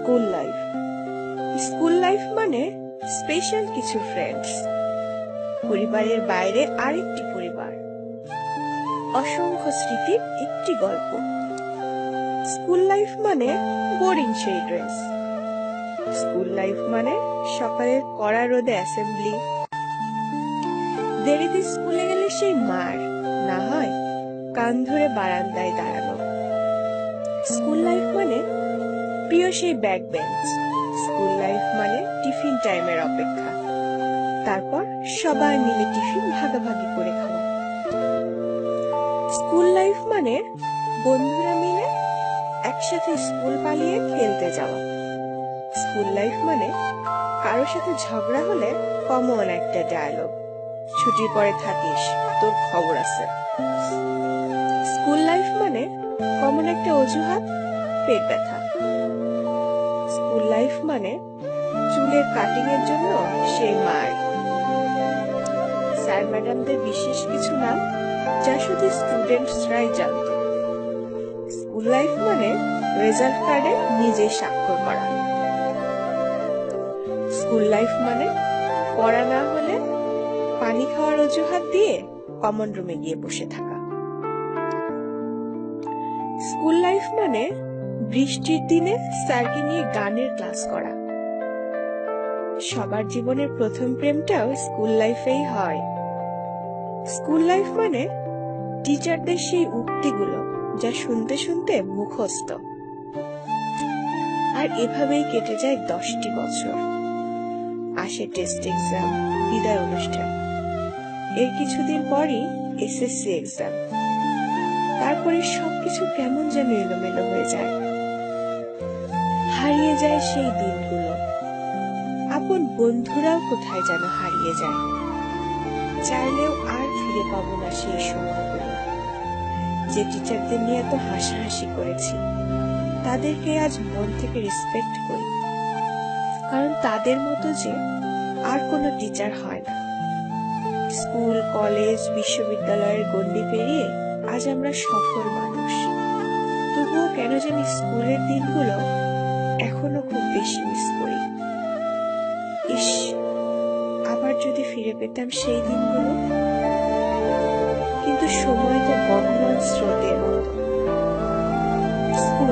School life. School life মানে special কিছু friends, পরিবারের বাইরে আরেকটি পরিবার, অসংখ্য স্মৃতির একটি গল্প। স্কুল লাইফ মানে বোরিং সেই ড্রেস। স্কুল লাইফ মানে সকালের কড়া রোদে অ্যাসেম্বলি, দেরিতে স্কুলে গেলে সেই মার, না হয় কান ধরে বারান্দায় দাঁড়ানো। স্কুল লাইফ মানে প্রিয় সেই ব্যাক বেঞ্চ। স্কুল লাইফ মানে টিফিন টাইমের অপেক্ষা, তারপর সবাই মিলে টিফিন ভাগাভাগি করে খাওয়া। স্কুল লাইফ মানে বন্ধুরা মিলে একসাথে স্কুল পালিয়ে খেলতে যাওয়া। স্কুল লাইফ মানে কারোর সাথে ঝগড়া হলে কমন একটা ডায়লগ, ছুটির পরে থাকিস, তোর খবর আছে। স্কুল লাইফ মানে কমন একটা অজুহাত, পেট ব্যথা। স্কুল লাইফ মানে চুলের কাটিং এর জন্য সেই মার। স্যার ম্যাডামদের বিশেষ কিছু নাম যা শুধু স্টুডেন্টসরাই জানত। স্কুল লাইফ মানে রেজাল্ট কার্ডে নিজে স্বাক্ষর করা। স্কুল লাইফ মানে পড়া না হলে পানি খাওয়ার অজুহাত দিয়ে কমন রুমে গিয়ে বসে থাকা। স্কুল লাইফ মানে বৃষ্টির দিনে স্যারকে নিয়ে গানের ক্লাস করা। সবার জীবনের প্রথম প্রেমটাও স্কুল লাইফেই হয়। স্কুল লাইফ মানে টিচারদের সেই উক্তিগুলো যা শুনতে শুনতে মুখস্থ। আর এভাবেই কেটে যায় 10টি বছর। আসে টেস্ট এক্সাম, বিদায় অনুষ্ঠান, এর কিছুদিন পরই এসএসসি এক্সাম। তারপরে সবকিছু কেমন যেন এলোমেলো হয়ে যায়। হারিয়ে যায় সেই দিনগুলো, আপন বন্ধুরাও কোথায় যেন হারিয়ে যায়। চাইলেও আর ফিরে পাবো না সেই সময়গুলো। যে টিচারদের নিয়ে এত হাসাহাসি করেছি, তাদেরকে আজ মন থেকে রেসপেক্ট করি, কারণ তাদের মতো যে আর কোনো টিচার হয় না। স্কুল, কলেজ, বিশ্ববিদ্যালয়ের গণ্ডি পেরিয়ে আজ আমরা সফল মানুষ। তবুও কেন জানি স্কুলের দিনগুলো এখনো খুব বেশি মিস করি। ইস, আবার যদি ফিরে পেতাম সেই দিনগুলো। কিন্তু সময় তো বহমান স্রোতের মতো। স্কুল